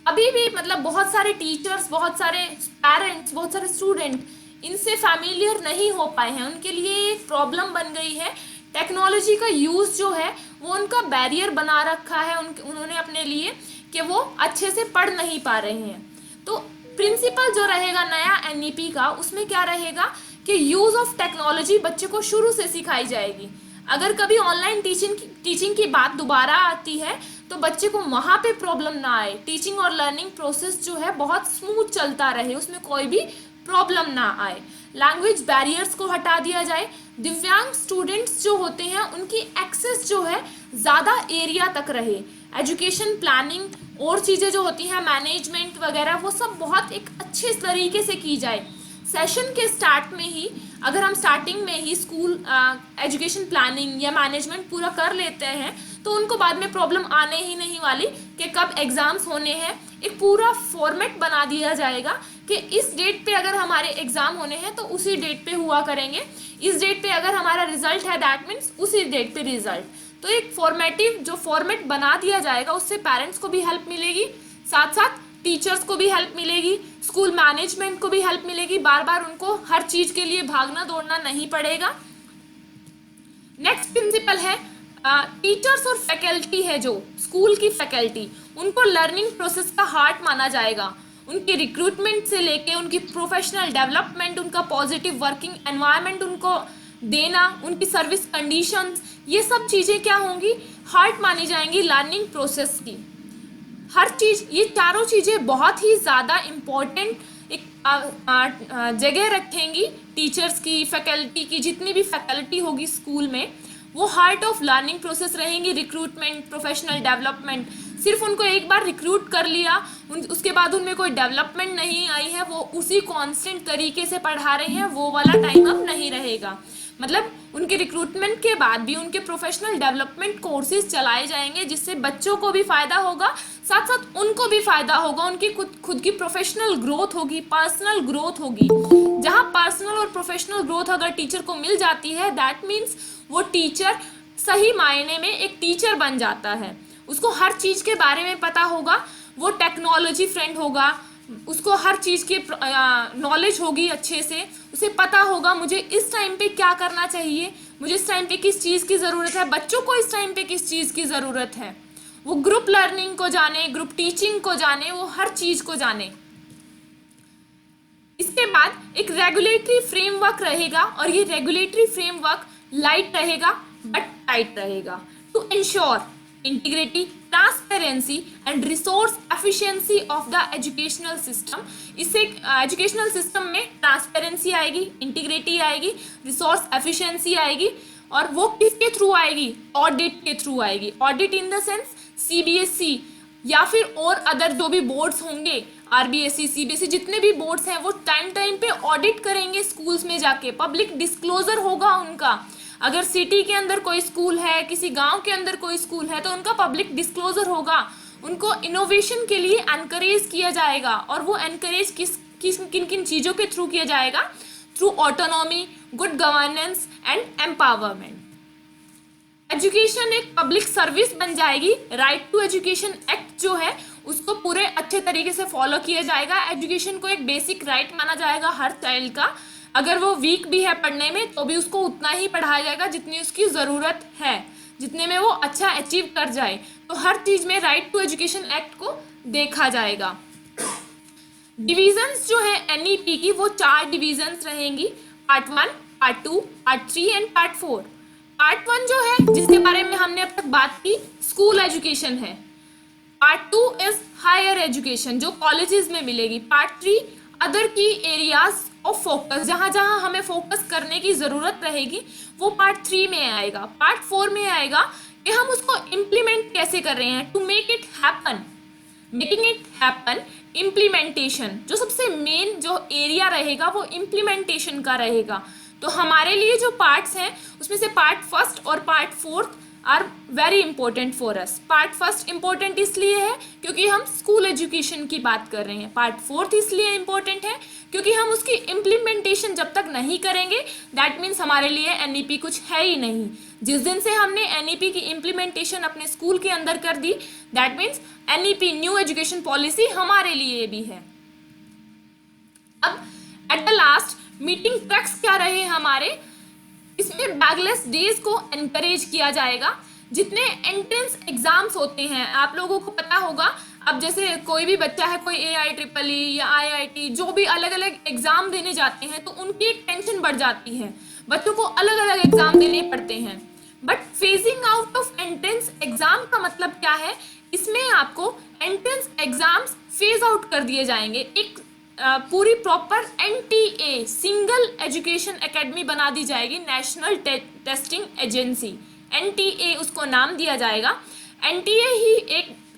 अभी भी मतलब बहुत सारे टीचर्स, बहुत सारे पेरेंट्स, बहुत सारे स्टूडेंट इनसे फैमिलियर नहीं हो पाए हैं, उनके लिए एक प्रॉब्लम बन गई है। टेक्नोलॉजी का यूज़ जो है वो उनका बैरियर बना रखा है उन्होंने अपने लिए, कि वो अच्छे से पढ़ नहीं पा रहे हैं। तो प्रिंसिपल जो रहेगा नया एनईपी का, उसमें क्या रहेगा कि यूज़ ऑफ टेक्नोलॉजी बच्चे को शुरू से सिखाई जाएगी। अगर कभी ऑनलाइन टीचिंग की बात दोबारा आती है तो बच्चे को वहाँ पे प्रॉब्लम ना आए, टीचिंग और लर्निंग प्रोसेस जो है बहुत स्मूथ चलता रहे, उसमें कोई भी प्रॉब्लम ना आए। लैंग्वेज बैरियर्स को हटा दिया जाए। दिव्यांग स्टूडेंट्स जो होते हैं उनकी एक्सेस जो है ज़्यादा एरिया तक रहे। एजुकेशन प्लानिंग और चीज़ें जो होती हैं, मैनेजमेंट वगैरह, वो सब बहुत एक अच्छे तरीके से की जाए। सेशन के स्टार्ट में ही अगर हम स्टार्टिंग में ही स्कूल एजुकेशन प्लानिंग या मैनेजमेंट पूरा कर लेते हैं तो उनको बाद में प्रॉब्लम आने ही नहीं वाली कि कब एग्ज़ाम्स होने हैं। एक पूरा फॉर्मेट बना दिया जाएगा कि इस डेट पे अगर हमारे एग्ज़ाम होने हैं तो उसी डेट पे हुआ करेंगे, इस डेट पे अगर हमारा रिजल्ट है दैट मीन्स उसी डेट पे रिजल्ट। तो एक फॉर्मेटिव जो फॉर्मेट बना दिया जाएगा उससे पेरेंट्स को भी हेल्प मिलेगी, साथ साथ टीचर्स को भी हेल्प मिलेगी, स्कूल मैनेजमेंट को भी हेल्प मिलेगी, बार बार उनको हर चीज़ के लिए भागना दौड़ना नहीं पड़ेगा। नेक्स्ट प्रिंसिपल है टीचर्स और फैकल्टी है, जो स्कूल की फैकल्टी, उनको लर्निंग प्रोसेस का हार्ट माना जाएगा। उनकी रिक्रूटमेंट से लेके उनकी प्रोफेशनल डेवलपमेंट, उनका पॉजिटिव वर्किंग एनवायरनमेंट उनको देना, उनकी सर्विस कंडीशंस, ये सब चीज़ें क्या होंगी, हार्ट मानी जाएंगी लर्निंग प्रोसेस की। हर चीज़, ये चारों चीज़ें बहुत ही ज़्यादा इम्पोर्टेंट एक जगह रखेंगी टीचर्स की, फैकल्टी की, जितनी भी फैकल्टी होगी स्कूल में वो हार्ट ऑफ लर्निंग प्रोसेस रहेंगी। रिक्रूटमेंट, प्रोफेशनल डेवलपमेंट, सिर्फ उनको एक बार रिक्रूट कर लिया उसके बाद उनमें कोई डेवलपमेंट नहीं आई है, वो उसी कांस्टेंट तरीके से पढ़ा रहे हैं, वो वाला टाइम अब नहीं रहेगा। मतलब उनके रिक्रूटमेंट के बाद भी उनके प्रोफेशनल डेवलपमेंट कोर्सेज चलाए जाएंगे जिससे बच्चों को भी फ़ायदा होगा, साथ साथ उनको भी फ़ायदा होगा, उनकी खुद की प्रोफेशनल ग्रोथ होगी, पर्सनल ग्रोथ होगी। जहाँ पर्सनल और प्रोफेशनल ग्रोथ अगर टीचर को मिल जाती है दैट मीन्स वो टीचर सही मायने में एक टीचर बन जाता है। उसको हर चीज़ के बारे में पता होगा, वो टेक्नोलॉजी फ्रेंड होगा, उसको हर चीज़ की नॉलेज होगी अच्छे से, उसे पता होगा मुझे इस टाइम पे क्या करना चाहिए, मुझे इस टाइम पे किस चीज़ की ज़रूरत है, बच्चों को इस टाइम पे किस चीज़ की ज़रूरत है। वो ग्रुप लर्निंग को जाने, ग्रुप टीचिंग को जाने, वो हर चीज़ को जाने। इसके बाद एक रेगुलेटरी फ्रेमवर्क रहेगा और ये रेगुलेटरी फ्रेमवर्क लाइट रहेगा बट टाइट रहेगा to ensure integrity, transparency and resource efficiency of the educational system. इससे एजुकेशनल सिस्टम में ट्रांसपेरेंसी आएगी, इंटीग्रिटी आएगी, रिसोर्स एफिशिएंसी आएगी, और वो किसके थ्रू आएगी, ऑडिट के थ्रू आएगी। Audit in the sense CBSE या फिर और अदर जो भी बोर्ड्स होंगे, आरबीएसई, सीबीएसई, जितने भी बोर्ड्स हैं वो टाइम टाइम पे ऑडिट करेंगे स्कूल्स में जाके, पब्लिक डिस्क्लोजर होगा उनका। अगर सिटी के अंदर कोई स्कूल है, किसी गांव के अंदर कोई स्कूल है, तो उनका पब्लिक डिस्क्लोजर होगा। उनको इनोवेशन के लिए एनकरेज किया जाएगा, और वो एनकरेज किन किन चीज़ों के थ्रू किया जाएगा? Through autonomy, good governance and empowerment. Education एक पब्लिक सर्विस बन जाएगी। राइट टू एजुकेशन एक्ट जो है उसको पूरे अच्छे तरीके से फॉलो किया जाएगा। एजुकेशन को एक बेसिक राइट माना जाएगा हर चाइल्ड का। अगर वो वीक भी है पढ़ने में तो भी उसको उतना ही पढ़ाया जाएगा जितनी उसकी ज़रूरत है, जितने में वो अच्छा अचीव कर जाए। तो हर चीज़ में राइट टू एजुकेशन एक्ट को देखा जाएगा। डिविजन्स जो है एनईपी की वो 4 डिविजन्स रहेंगी, part 1, part 2, part 3 and part 4। Part 1 जो है जिसके बारे में हमने अब तक बात की, स्कूल एजुकेशन है। पार्ट 2 इज हायर एजुकेशन जो कॉलेजेस में मिलेगी। पार्ट 3 अदर की एरियाज ऑफ फोकस, जहाँ जहाँ हमें फोकस करने की ज़रूरत रहेगी वो पार्ट 3 में आएगा। पार्ट 4 में आएगा कि हम उसको इम्प्लीमेंट कैसे कर रहे हैं, to make it happen, making it happen, implementation. जो सबसे मेन जो एरिया रहेगा वो इम्प्लीमेंटेशन का रहेगा। तो हमारे लिए जो पार्ट्स हैं उसमें से पार्ट 1 और part 4 are very important for us. Part 1 important इसलिए है क्योंकि हम स्कूल एजुकेशन की बात कर रहे हैं। पार्ट 4 इसलिए इंपॉर्टेंट है क्योंकि हम उसकी इम्प्लीमेंटेशन जब तक नहीं करेंगे, दैट मीन्स हमारे लिए एनईपी कुछ है ही नहीं। जिस दिन से हमने एनईपी की इम्प्लीमेंटेशन अपने स्कूल के अंदर कर दी, that means NEP new education policy हमारे लिए भी है। अब at the last meeting tracks क्या रहे हमारे, इसमें बैगलेस डेज को एनकरेज किया जाएगा। जितने एंट्रेंस एग्जाम्स होते हैं आप लोगों को पता होगा, अब जैसे कोई भी बच्चा है, कोई AIEEE या IIT जो भी अलग अलग एग्जाम देने जाते हैं तो उनकी एक टेंशन बढ़ जाती है, बच्चों को अलग अलग एग्जाम देने पड़ते हैं। But phasing out of entrance exam का मतलब क्या है, इसमें आपको एंट्रेंस एग्जाम्स फेज आउट कर दिए जाएंगे। एक पूरी proper NTA single education academy बना दी जाएगी, नेशनल टेस्टिंग एजेंसी, NTA उसको नाम दिया जाएगा। NTA ही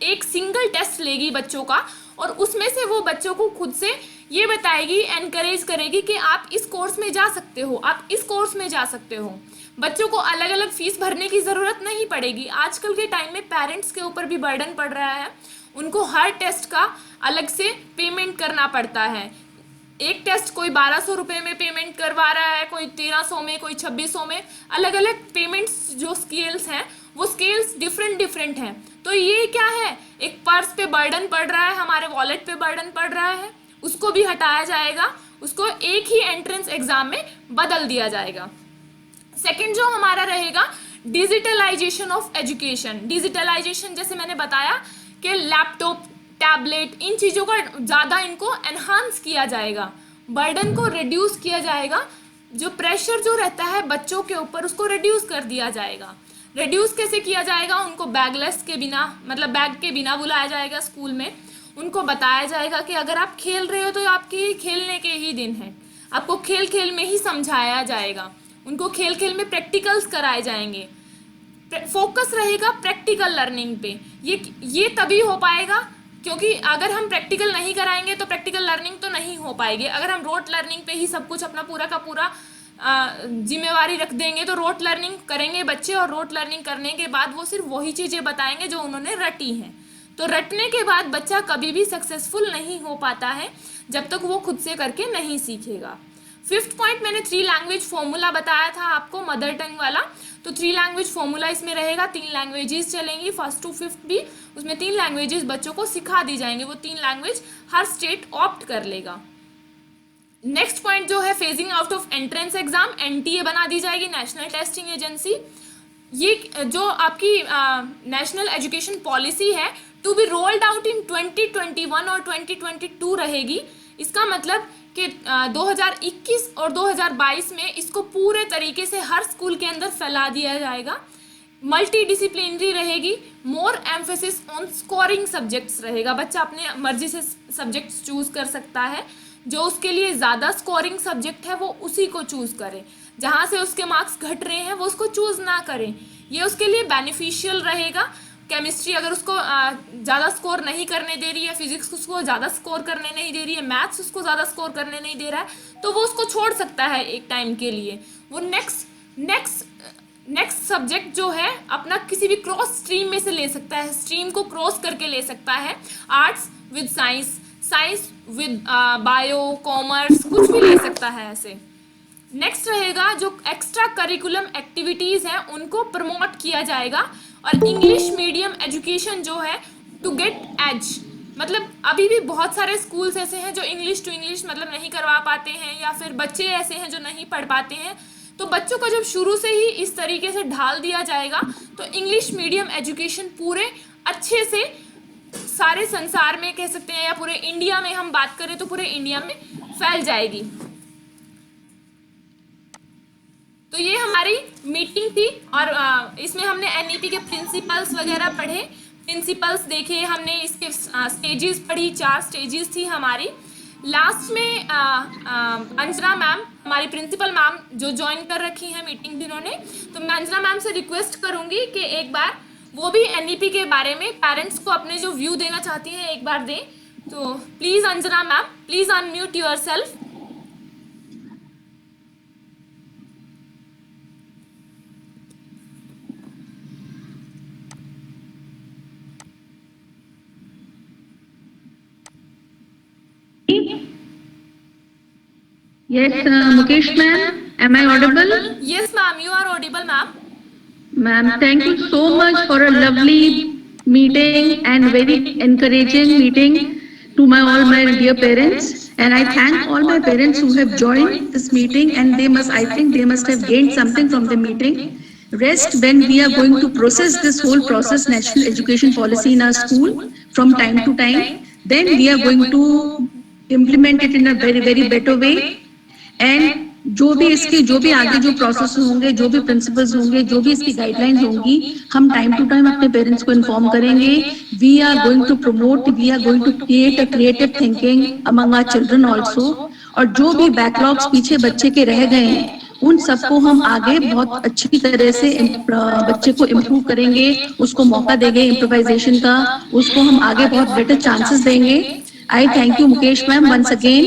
एक सिंगल टेस्ट लेगी बच्चों का, और उसमें से वो बच्चों को खुद से ये बताएगी, एनकरेज करेगी कि आप इस कोर्स में जा सकते हो, आप इस कोर्स में जा सकते हो। बच्चों को अलग अलग फीस भरने की ज़रूरत नहीं पड़ेगी। आजकल के टाइम में पेरेंट्स के ऊपर भी बर्डन पड़ रहा है, उनको हर टेस्ट का अलग से पेमेंट करना पड़ता है। एक टेस्ट कोई 1200 रुपये में पेमेंट करवा रहा है, कोई 1300 में, कोई 2600 में, अलग अलग पेमेंट्स जो स्केल्स हैं वो स्केल्स डिफरेंट हैं। तो ये क्या है, एक पर्स पे बर्डन पड़ रहा है, हमारे वॉलेट पे बर्डन पड़ रहा है, उसको भी हटाया जाएगा, उसको एक ही एंट्रेंस एग्जाम में बदल दिया जाएगा। सेकंड जो हमारा रहेगा डिजिटलाइजेशन ऑफ एजुकेशन। डिजिटलाइजेशन जैसे मैंने बताया कि लैपटॉप, टैबलेट, इन चीज़ों का ज़्यादा इनको एनहांस किया जाएगा, बर्डन को रिड्यूस किया जाएगा, जो प्रेशर जो रहता है बच्चों के ऊपर उसको रिड्यूस कर दिया जाएगा। रिड्यूस कैसे किया जाएगा, उनको बैगलेस के बिना, मतलब बैग के बिना बुलाया जाएगा स्कूल में। उनको बताया जाएगा कि अगर आप खेल रहे हो तो आपके खेलने के ही दिन हैं, आपको खेल खेल में ही समझाया जाएगा, उनको खेल खेल में प्रैक्टिकल्स कराए जाएंगे, फोकस रहेगा प्रैक्टिकल लर्निंग पे। ये तभी हो पाएगा क्योंकि अगर हम प्रैक्टिकल नहीं कराएंगे तो प्रैक्टिकल लर्निंग तो नहीं हो पाएगी। अगर हम रोट लर्निंग पे ही सब कुछ अपना पूरा का पूरा जिम्मेवारी रख देंगे तो रोट लर्निंग करेंगे बच्चे, और रोट लर्निंग करने के बाद वो सिर्फ वही चीज़ें बताएंगे जो उन्होंने रटी हैं। तो रटने के बाद बच्चा कभी भी सक्सेसफुल नहीं हो पाता है जब तक वो खुद से करके नहीं सीखेगा। 5th पॉइंट मैंने 3 लैंग्वेज फॉर्मूला बताया था आपको, मदर टंग वाला। तो 3 लैंग्वेज फॉर्मूला इसमें रहेगा, 3 लैंग्वेजेस चलेंगी, 1st to 5th भी, उसमें 3 लैंग्वेजेस बच्चों को सिखा दी जाएंगे। वो 3 लैंग्वेज हर स्टेट ऑप्ट कर लेगा। नेक्स्ट पॉइंट जो है phasing out of entrance exam, NTA बना दी जाएगी, नेशनल टेस्टिंग एजेंसी। ये जो आपकी नेशनल एजुकेशन पॉलिसी है to be rolled out in 2021 और 2022 रहेगी। इसका मतलब कि 2021 और 2022 में इसको पूरे तरीके से हर स्कूल के अंदर फैला दिया जाएगा। मल्टी डिसिप्लिनरी रहेगी, मोर एम्फेसिस ऑन स्कोरिंग सब्जेक्ट्स रहेगा। बच्चा अपने मर्जी से सब्जेक्ट्स चूज कर सकता है, जो उसके लिए ज़्यादा स्कोरिंग सब्जेक्ट है वो उसी को चूज़ करे, जहाँ से उसके मार्क्स घट रहे हैं वो उसको चूज़ ना करें। ये उसके लिए बेनिफिशियल रहेगा। केमिस्ट्री अगर उसको ज़्यादा स्कोर नहीं करने दे रही है, फिजिक्स उसको ज़्यादा स्कोर करने नहीं दे रही है, मैथ्स उसको ज़्यादा स्कोर करने नहीं दे रहा है, तो वो उसको छोड़ सकता है एक टाइम के लिए। वो नेक्स्ट सब्जेक्ट जो है अपना किसी भी क्रॉस स्ट्रीम में से ले सकता है, स्ट्रीम को क्रॉस करके ले सकता है, arts with science, science with bio, commerce, कुछ भी ले सकता है ऐसे। नेक्स्ट रहेगा जो एक्स्ट्रा करिकुलम एक्टिविटीज़ हैं उनको प्रमोट किया जाएगा, और इंग्लिश मीडियम एजुकेशन जो है टू गेट एज, मतलब अभी भी बहुत सारे स्कूल्स ऐसे हैं जो इंग्लिश टू इंग्लिश मतलब नहीं करवा पाते हैं, या फिर बच्चे ऐसे हैं जो नहीं पढ़ पाते हैं, तो बच्चों को जब शुरू से ही इस तरीके से ढाल दिया जाएगा तो इंग्लिश मीडियम एजुकेशन पूरे अच्छे से सारे संसार में कह सकते हैं, या पूरे इंडिया में हम बात करें तो पूरे इंडिया में फैल जाएगी। तो ये हमारी मीटिंग थी, और इसमें हमने एनईपी के प्रिंसिपल्स वगैरह पढ़े, प्रिंसिपल्स देखे हमने, इसके स्टेजेस पढ़ी, 4 स्टेजेस थी हमारी। लास्ट में अंजना मैम, हमारी प्रिंसिपल मैम जो ज्वाइन कर रखी हैं मीटिंग जिन्होंने, तो मैं अंजना मैम से रिक्वेस्ट करूंगी कि एक बार वो भी एनईपी के बारे में पेरेंट्स को अपने जो व्यू देना चाहती हैं एक बार दें। तो please Anjana ma'am, please unmute your self. Yes, Mukesh ma'am, am I audible? Yes ma'am, you are audible ma'am. Ma'am, thank you so much for a lovely meeting and very encouraging meeting to all my dear parents. And I thank all my parents who have joined this meeting, and I think they must have gained something from the meeting. Rest, when we are going to process this whole process, national education policy in our school from time to time, then we are going to implement it in a very, very better way. And जो भी आगे जो प्रोसेस होंगे, जो भी प्रिंसिपल्स होंगे, जो भी इसकी गाइडलाइंस होंगी, हम टाइम टू टाइम अपने पेरेंट्स को इन्फॉर्म करेंगे। We are going to promote, we are going to create a creative thinking among our children also. और जो भी बैकलॉग्स पीछे बच्चे के रह गए हैं, उन सबको हम आगे बहुत अच्छी तरह से बच्चे को इम्प्रूव करेंगे, उसको मौका देंगे इम्प्रोवाइजेशन का, उसको हम आगे बहुत बेटर चांसेस देंगे। आई thank you Mukesh ma'am once again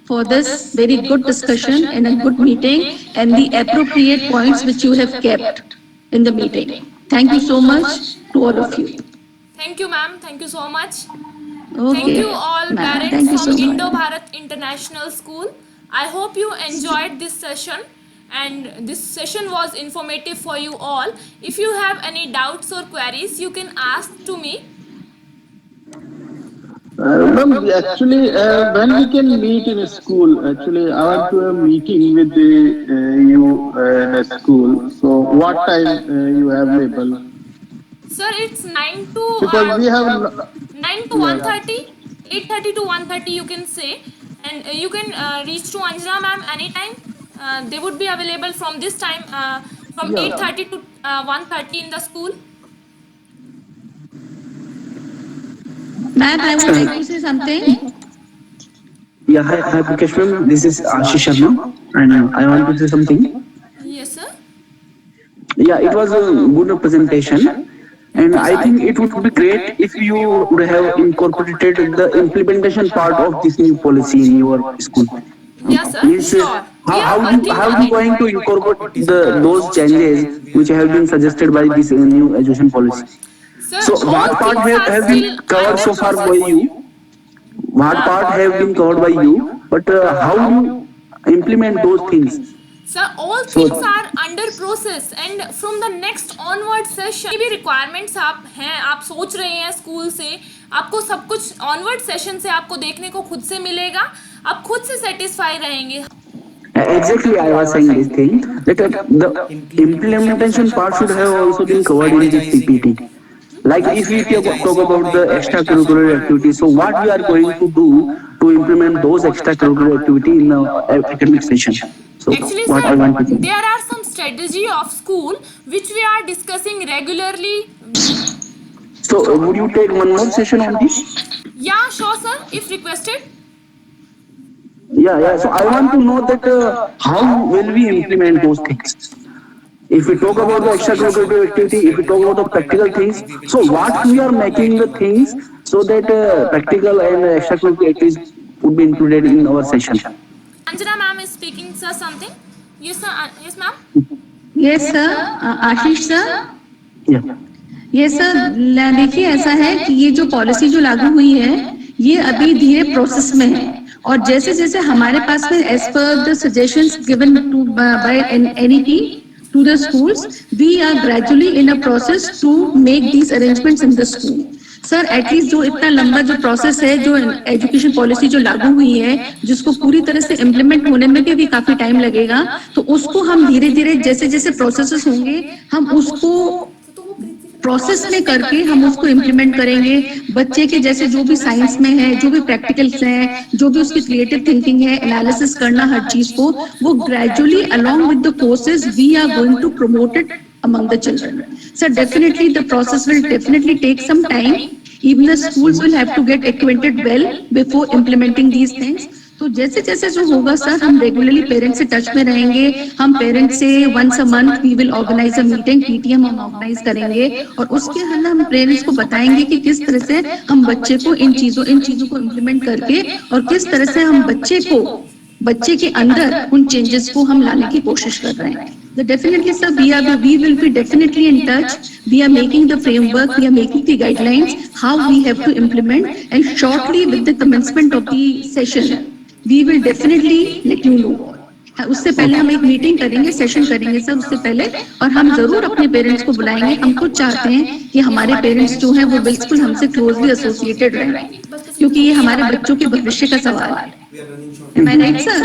for this very good discussion and a good meeting and the appropriate points which you have kept in the meeting. Thank you so much to all of you. Thank you ma'am, thank you so much. Okay. Thank you all parents Thank you from so much. Indo-Bharat International School. I hope you enjoyed this session and this session was informative for you all. If you have any doubts or queries, you can ask to me. Ma'am, actually, when we can meet in a school, actually, I want to have a meeting with you in a school. So, what time you have available? Sir, it's 9 to Because we have 9 to 1:30, 8:30 to 1:30 you can say, and you can reach to Anjana ma'am anytime. They would be available from this time from 8:30 to 1:30 in the school. Ma'am, I would like to say something. Yeah, hi Mukesh ma'am. This is Ashish Sharma, and I want to say something. Yes sir. Yeah, it was a good presentation, and I think it would be great if you would have incorporated the implementation part of this new policy in your school. Yes sir. Means, Sure. how you going to incorporate those changes which have been suggested by this new education policy? Sir, So all what part things are have been still covered so far by you? What part have been covered by you? But how you implement those things? Sir, all things are under process and from the next onward session भी requirements आप सोच रहे हैं स्कूल से, आपको सब कुछ onward session से आपको देखने को खुद से मिलेगा, आप खुद से satisfy रहेंगे। Exactly, I was saying this thing that the implementation part should have also been covered in this PPT. Like if we talk about the extracurricular activities, so what we are going to do to implement those extracurricular activities in the academic session? So Actually, what I sir, want to do. there are some strategy of school which we are discussing regularly. So would you take one more session on this? Yeah, sure, sir, if requested. Yeah. So I want to know that how will we implement those things If we talk about the extracurricular activity, if we talk about the practical things, so what we are making the things so that practical and extracurricular activities would be included in our session. Anjana ma'am is speaking, sir, something. Yes, sir. Yes, ma'am. Yes, sir. Ashish, sir. Yeah. ये सर देखिए ऐसा है कि ये जो पॉलिसी जो लागू हुई है ये अभी धीरे प्रोसेस में है और जैसे जैसे हमारे पास में as per the suggestions given to by NEP to the schools we are gradually in a process to make these arrangements in the school sir at least जो इतना लंबा जो प्रोसेस है जो एजुकेशन पॉलिसी जो लागू हुई है जिसको पूरी तरह से इम्प्लीमेंट होने में भी काफी टाइम लगेगा तो उसको हम धीरे धीरे जैसे जैसे प्रोसेसेस होंगे हम उसको प्रोसेस में करके हम उसको इम्प्लीमेंट करेंगे बच्चे के जैसे जो भी साइंस में है जो भी प्रैक्टिकल्स हैं जो भी उसकी क्रिएटिव थिंकिंग है एनालिसिस करना हर चीज को वो gradually along with the courses we are going to promote it among the children. So definitely the process will definitely take some time. Even the schools will have to get acquainted well before implementing these things. तो जैसे जैसे जो होगा सर हम रेगुलरली पेरेंट्स से टच में रहेंगे हम पेरेंट्स से once a month we will organise a meeting PTM हम ऑर्गेनाइज करेंगे और उसके अंदर हम पेरेंट्स को बताएंगे कि किस तरह से हम बच्चे को इन चीजों को इम्प्लीमेंट करके और किस तरह से हम बच्चे के अंदर उन चेंजेस को हम लाने की कोशिश कर रहे हैं So definitely, sir, we will be definitely in touch. We are making the framework, we are making the guidelines, how we have to implement, and shortly with the commencement of the session, we will definitely let you know. उससे पहले हम एक मीटिंग करेंगे सेशन करेंगे सर उससे पहले और हम जरूर अपने पेरेंट्स को बुलाएंगे हम खुद चाहते हैं कि हमारे पेरेंट्स जो हैं वो बिल्कुल हमसे क्लोजली एसोसिएटेड रहें क्योंकि ये हमारे बच्चों के भविष्य का सवाल है Am I right, sir?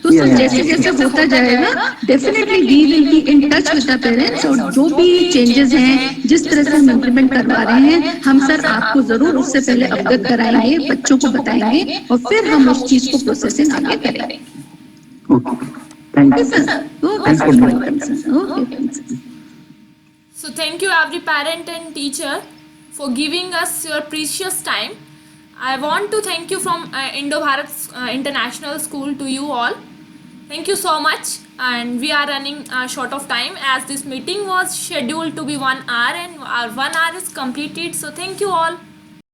तो सर जैसे जैसे होता जाएगा definitely we will be in touch with the parents और जो भी चेंजेस हैं जिस तरह से हम इम्प्लीमेंट करवा रहे हैं हम सर आपको जरूर उससे पहले अवगत कराएंगे बच्चों को बताएंगे और फिर हम उस चीज को प्रोसेसिंग आगे करेंगे Okay. Thank you. sir. Thanks for welcome, sir. Okay, thanks. So thank you every parent and teacher for giving us your precious time. I want to thank you from Indo-Bharat International School to you all. Thank you so much and we are running short of time as this meeting was scheduled to be 1 hour and our 1 hour is completed. So thank you all.